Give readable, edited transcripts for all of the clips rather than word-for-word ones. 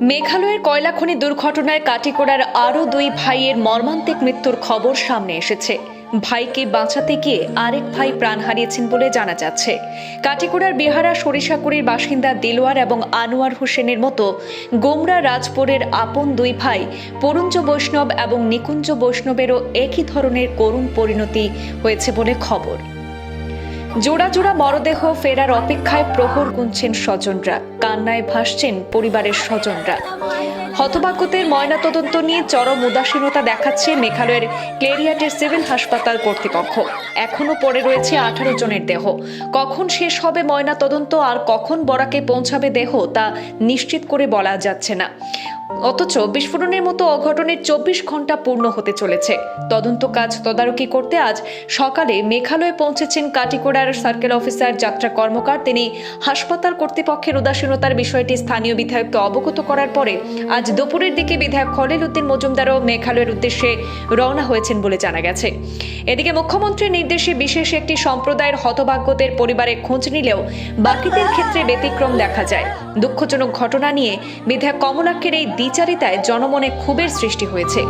মেঘালয়ের কয়লা খনি দুর্ঘটনায় কাটিগড়ার আরও দুই ভাইয়ের মর্মান্তিক মৃত্যুর খবর সামনে এসেছে। ভাইকে বাঁচাতে গিয়ে আরেক ভাই প্রাণ হারিয়েছেন বলে জানা যাচ্ছে। কাটিগড়ার বিহারা সরিষাকুড়ির বাসিন্দা দিলওয়ার এবং আনোয়ার হোসেনের মতো গোমরা রাজপুরের আপন দুই ভাই পুরঞ্জ বৈষ্ণব এবং নিকুঞ্জ বৈষ্ণবেরও একই ধরনের করুণ পরিণতি হয়েছে বলে খবর। জোড়া জোড়া মরদেহ ফেরার অপেক্ষায় প্রহর গুনছেন স্বজনরা, কান্নায় ভাসছেন পরিবারের স্বজনরা। হতভাগ্যদের ময়নাতদন্ত নিয়ে চরম উদাসীনতা দেখাচ্ছে মেঘালয়ের ক্লেরিয়াটের সিভিল হাসপাতাল কর্তৃপক্ষ। এখনো পড়ে রয়েছে 18 জনের দেহ। কখন শেষ হবে ময়নাতদন্ত আর কখন বরাকে পৌঁছাবে দেহ তা নিশ্চিত করে বলা যাচ্ছে না। অথচ বিস্ফোরণের মতো অঘটনের 24 ঘন্টা পূর্ণ হতে চলেছে। তদন্ত কাজ তদারকি করতে আজ সকালে মেঘালয়ে পৌঁছেছেন কাটিগড়ার সার্কেল অফিসার যাত্রা কর্মকার। তিনি হাসপাতাল কর্তৃপক্ষের উদাসীনতার বিষয়টি স্থানীয় বিধায়ককে অবগত করার পরে আজ দুপুরের দিকে বিধায়ক খলিল উদ্দিন মজুমদারও মেঘালয়ের উদ্দেশ্যে রওনা হয়েছেন বলে জানা গেছে। এদিকে মুখ্যমন্ত্রীর নির্দেশে বিশেষ একটি সম্প্রদায়ের হতভাগ্যদের পরিবারে খোঁজ নিলেও বাকিদের ক্ষেত্রে ব্যতিক্রম দেখা যায়। দুঃখজনক ঘটনা নিয়ে বিধায়ক কমলাক্ষের এই দ্বিচারিতায় জনমনে ক্ষোভের সৃষ্টি হয়েছে।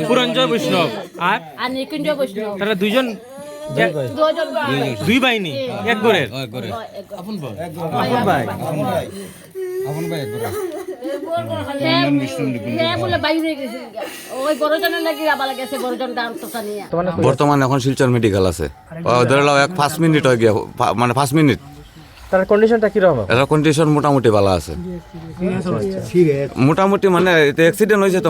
পুরঞ্জ বৈষ্ণব আর নিকুঞ্জ বৈষ্ণব তারা দুইজন দুই বাহিনী এক ঘরের আপন ভাই বর্তমানে এখন শিলচর মেডিকেল আছে। ধরে লাও 5 মিনিট হয়ে গিয়া, মানে 5 মিনিট। তার কন্ডিশনটা কি রকম? এর কন্ডিশন মোটামুটি ভালো আছে, মোটামুটি মানে এটা অ্যাক্সিডেন্ট হয়েছে তো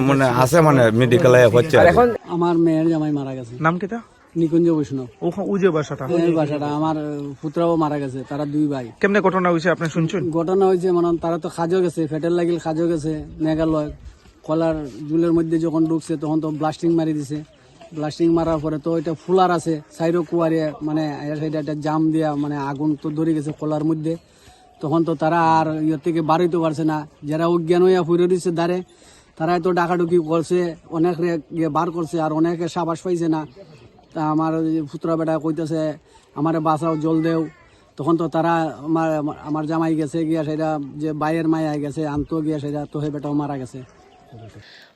মানে আছে মানে মেডিকেলে হচ্ছে। এখন আমার মেয়ের জামাই মারা গেছে। নাম কিটা? নিকুঞ্জ বৈষ্ণব। ওজে বাসাটা এই বাসাটা আমার পুত্রাও মারা গেছে। তারা দুই ভাই। কেমনে ঘটনা হয়েছে আপনি শুনছেন? ঘটনা হয়েছে মানে তারা তো খাজো গেছে, ফেটের লাগিল খাজো গেছে মেঘালয়। কলার জুলের মধ্যে যখন ঢুকছে তখন তো ব্লাস্টিং মারি দিছে। ব্লাস্টিং মারার পরে তো এটা ফুলার আছে সাইডো কুয়ারে, মানে একটা জাম দিয়া মানে আগুন তো ধরে গেছে কলার মধ্যে। তখন তো তারা আর ইয়ের থেকে বাড়িতে পারছে না। যারা অজ্ঞান হইয়া ফুরে দিচ্ছে দাঁড়ে, তারা তো ডাকাডুকি করছে, অনেক বার করছে আর অনেকে সাবাস পাইছে না। তা আমার পুত্রা বেটা কইতেছে আমার বাসাও জল দেও। তখন তো তারা আমার জামাই গেছে গিয়া সেটা যে বাইয়ের মায়া গেছে আনতো গিয়া সেটা তো হে বেটাও মারা গেছে।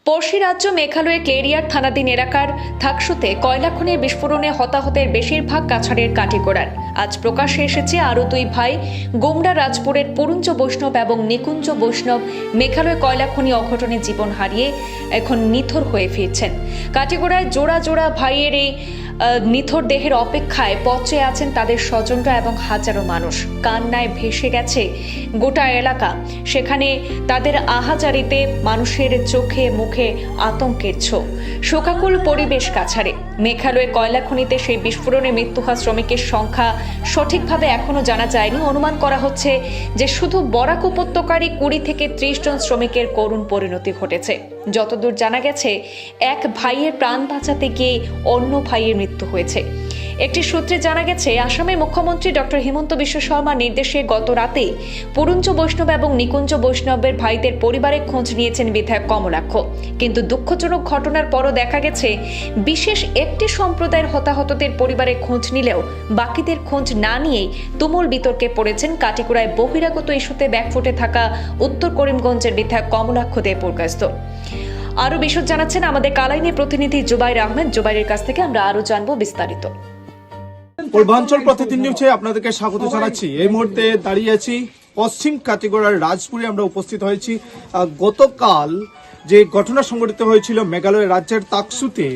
পড়শি রাজ্য মেঘালয়ের ক্লেরিয়ার থানাধীন এলাকার থাকসুতে কয়লা খনির বিস্ফোরণে হতাহতের বেশিরভাগ কাছাড়ের কাটিগড়ার। আজ প্রকাশ্যে এসেছে আরও দুই ভাই গোমরা রাজপুরের পুরঞ্জ বৈষ্ণব এবং নিকুঞ্জ বৈষ্ণব মেঘালয় কয়লা খনি অঘটনে জীবন হারিয়ে এখন নিথর হয়ে ফিরছেন। কাটিগড়ায় জোড়া জোড়া ভাইয়ের এই নিথর দেহের অপেক্ষায় পচে আছেন তাদের স্বজনরা এবং হাজারো মানুষ। কান্নায় ভেসে গেছে গোটা এলাকা। সেখানে তাদের আহাজারিতে মানুষের চোখে মুখে আতঙ্কের ছোপ। শোকাকুল পরিবেশ কাছাড়ে। মেঘালয়ের কয়লা খনিতে সেই বিস্ফোরণে মৃত্যু হওয়া শ্রমিকের সংখ্যা সঠিকভাবে এখনো জানা যায়নি। অনুমান করা হচ্ছে যে শুধু বরাক উপত্যকারই 20 থেকে 30 জন শ্রমিকের করুণ পরিণতি ঘটেছে। যতদূর জানা গেছে এক ভাইয়ের প্রাণ বাঁচাতে গিয়ে অন্য ভাইয়ের মৃত্যু হয়েছে। একটি সূত্রে জানা গেছে আসামের মুখ্যমন্ত্রী ডক্টর হিমন্ত বিশ্ব শর্মার নির্দেশে গত রাতে পুরঞ্জ বৈষ্ণব এবং নিকুঞ্জ বৈষ্ণবের ভাইদের পরিবারের খোঁজ নিয়েছেন বিধায়ক কমলাক্ষ। কিন্তু দুঃখজনক ঘটনার পরও দেখা গেছে বিশেষ একটি সম্প্রদায়ের হতাহতদের পরিবারের খোঁজ নিলেও বাকিদের খোঁজ না নিয়েই তুমুল বিতর্কে পড়েছেন কাটিগড়ায় বহিরাগত ইস্যুতে ব্যাকফুটে থাকা উত্তর করিমগঞ্জের বিধায়ক কমলাক্ষ দেবপুরকাস্ত। আরো বিশদ জানাচ্ছেন আমাদের কালাইনের প্রতিনিধি জুবাইর আহমেদ। জুবাইরের কাছ থেকে আমরা আরো জানবো বিস্তারিত। পূর্বাঞ্চল প্রতিদিন নিউজে আপনাদেরকে স্বাগত জানাচ্ছি। এই মুহূর্তে দাঁড়িয়ে আছি পশ্চিম কাটিগড়ার রাজপুরে। আমরা উপস্থিত হয়েছি গতকাল যে ঘটনা সংঘটিত হয়েছিল মেঘালয় রাজ্যের তাকসুতে,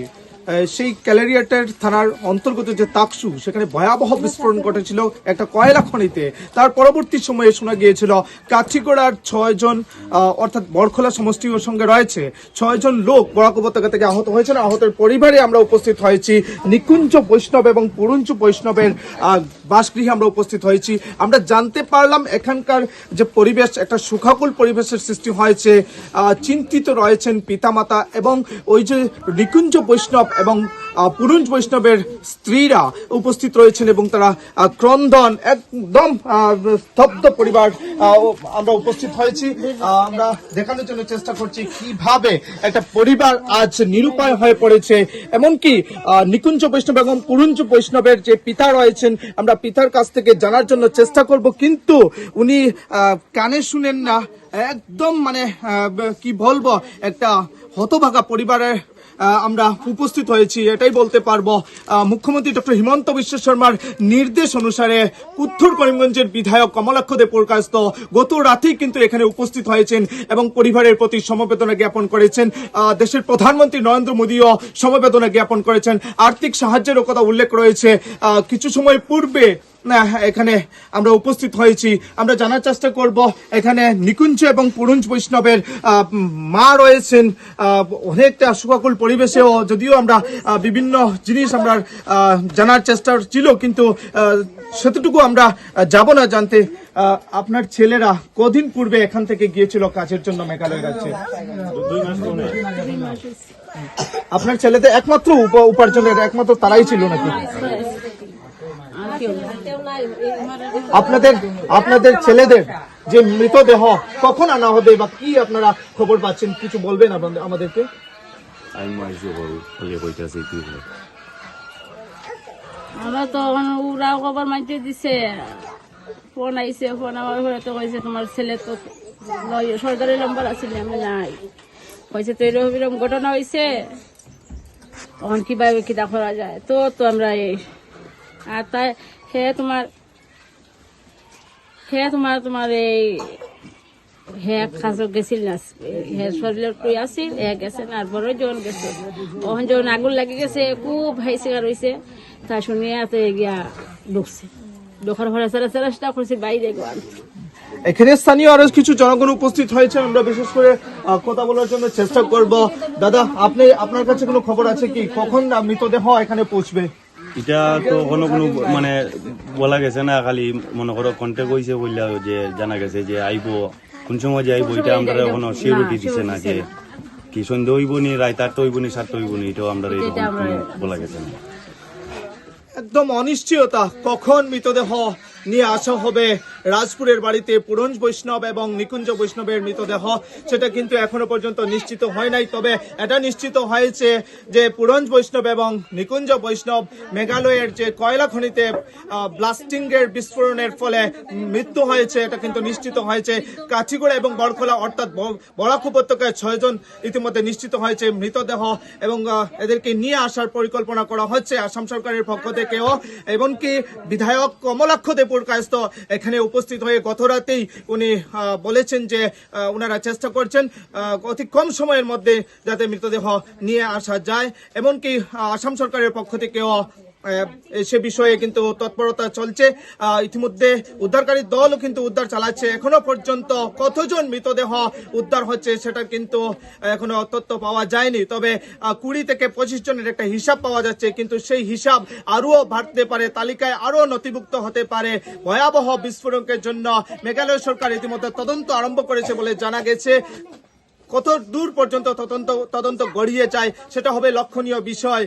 সেই ক্যালেরিয়াটের থানার অন্তর্গত যে তাকসু, সেখানে ভয়াবহ বিস্ফোরণ ঘটেছিল একটা কয়লা খনিতে। তার পরবর্তী সময়ে শোনা গিয়েছিল কাঠিগড়ার 6 জন অর্থাৎ বরখোলা সমষ্টির সঙ্গে রয়েছে 6 জন লোক বরাক উপত্যকা থেকে আহত হয়েছেন। আহতের পরিবারে আমরা উপস্থিত হয়েছি নিকুঞ্জ বৈষ্ণব এবং পুরঞ্জ বৈষ্ণবের বাসগৃহে আমরা উপস্থিত হয়েছি। আমরা জানতে পারলাম এখানকার যে পরিবেশ, একটা সুখাকুল পরিবেশের সৃষ্টি হয়েছে। চিন্তিত রয়েছেন পিতামাতা এবং ওই যে নিকুঞ্জ বৈষ্ণব এবং পুরুষ বৈষ্ণবের স্ত্রীরা উপস্থিত রয়েছেন এবং তারা ক্রন্দন একদম স্তব্ধ পরিবার আমরা উপস্থিত হয়েছি। আমরা দেখানোর জন্য চেষ্টা করছি কিভাবে একটা পরিবার আজ নিরুপায় হয়ে পড়েছে। এমনকি নিকুঞ্জ বৈষ্ণব এবং পুরুঞ্জ বৈষ্ণবের যে পিতা রয়েছেন, আমরা পিতার কাছ থেকে জানার জন্য চেষ্টা করব, কিন্তু উনি কানে শুনেন না। একদম মানে কি বলবো, একটা হতভাগা পরিবারের আমরা উপস্থিত হয়েছি, এটাই বলতে পারবো। মুখ্যমন্ত্রী ডক্টর হিমন্ত বিশ্ব শর্মার নির্দেশ অনুসারে উত্তর করিমগঞ্জের বিধায়ক কমলাক্ষ দে পুরকায়স্থ গত রাতেই কিন্তু এখানে উপস্থিত হয়েছেন এবং পরিবারের প্রতি সমবেদনা জ্ঞাপন করেছেন। দেশের প্রধানমন্ত্রী নরেন্দ্র মোদীও সমবেদনা জ্ঞাপন করেছেন। আর্থিক সাহায্যের কথা উল্লেখ রয়েছে। কিছু সময় পূর্বে এখানে আমরা উপস্থিত হয়েছি। আমরা জানার চেষ্টা করব এখানে নিকুঞ্জ এবং পুরুঞ্জ বৈষ্ণবের মা রয়েছেন। অনেকটা শোকাকুল পরিবেশেও যদিও আমরা বিভিন্ন জিনিস আমরা জানার চেষ্টা ছিল, কিন্তু সেতটুকু আমরা যাব না জানতে। আপনার ছেলেরা কদিন পূর্বে এখান থেকে গিয়েছিল কাজের জন্য মেঘালয় রাজ্যে? আপনার ছেলেদের একমাত্র উপার্জনের একমাত্র তারাই ছিল নাকি? আপনাদের ছেলেদের যে মৃতদেহ কখন আনা হবে বা কি আপনারা খবর পাচ্ছেন, কিছু বলবেন আমাদেরকে? আমরা তো ওরা খবর মানতে দিছে, ফোন আইছে, ফোন আমার ঘরে তো কইছে তোমার ছেলে তো সরকারি নম্বর আছে, আমি নাই কইছে তো এরকম ঘটনা হয়েছে, তখন কিভাবে কিতা করা যায়। তো তো আমরা এই আর তাই হে তোমার এই হে খাস গেছিল না, হে শরীরের কই আসিল, হে গেছে না, আর বড় জন গেছে। ওখান যখন আগুন লাগি গেছে, খুব হাই শিকার হয়েছে। তা শুনিয়া তো গিয়া ঢুকছে, ঢোকার ঘরে চেষ্টা করছে বাইরে গোয়াল। এখানে স্থানীয় আরো কিছু জনগণ উপস্থিত হয়েছে, আমরা বিশেষ করে কথা বলার জন্য চেষ্টা করব। দাদা, আপনার কাছে কোনো খবর আছে কি, কখন মৃতদেহ এখানে পৌঁছবে? এটা তো কোনো মানে বলা গেছে না, খালি মনে করো কন্টেক্ট হয়েছে বললে যে জানা গেছে যে আইব, কোন সময় যে আইব এটা আমরা এখনো সিউরিটি দিছে না, যে কি সন্ধ্যে হইব নি, রাত 8টা হইব নি, 7টা হইব নি, এটাও আমরা বলা গেছে না। একদম অনিশ্চয়তা, কখন মৃতদেহ নিয়ে আসা হবে রাজপুরের বাড়িতে পুরুঞ্জ বৈষ্ণব এবং নিকুঞ্জ বৈষ্ণবের মৃতদেহ, সেটা কিন্তু এখনো পর্যন্ত নিশ্চিত হয় নাই। তবে এটা নিশ্চিত হয়েছে যে পুরুঞ্জ বৈষ্ণব এবং নিকুঞ্জ বৈষ্ণব মেঘালয়ের যে কয়লা খনিতে ব্লাস্টিং এর বিস্ফোরণের ফলে মৃত্যু হয়েছে, এটা কিন্তু নিশ্চিত হয়েছে। কাছিগড়া এবং বড়খোলা অর্থাৎ বরাক উপত্যকায় 6 জন ইতিমধ্যে নিশ্চিত হয়েছে মৃতদেহ, এবং এদেরকে নিয়ে আসার পরিকল্পনা করা হচ্ছে আসাম সরকারের পক্ষ থেকেও। এমনকি বিধায়ক কমলাক্ষ দে পুরকায়স্থ এখানে উপস্থিত হয়ে গত রাতেই উনি বলেছেন যে ওনারা চেষ্টা করছেন অতি কম সময়ের মধ্যে যাতে মৃতদেহ নিয়ে আসা যায়। এমনকি আসাম সরকারের পক্ষ থেকেও সে বিষয়ে কিন্তু তৎপরতা চলছে। ইতিমধ্যে উদ্ধারকারী দলও কিন্তু উদ্ধার চালাচ্ছে। এখনো পর্যন্ত কতজন মৃতদেহ উদ্ধার হচ্ছে সেটা কিন্তু এখনো তথ্য পাওয়া যায়নি। তবে 20 থেকে 25 জনের একটা হিসাব পাওয়া যাচ্ছে, কিন্তু সেই হিসাব আরও বাড়তে পারে, তালিকায় আরও নথিভুক্ত হতে পারে। ভয়াবহ বিস্ফোরণের জন্য মেঘালয় সরকার ইতিমধ্যে তদন্ত আরম্ভ করেছে বলে জানা গেছে। কত দূর পর্যন্ত তদন্ত গড়িয়ে যায় সেটা হবে লক্ষণীয় বিষয়।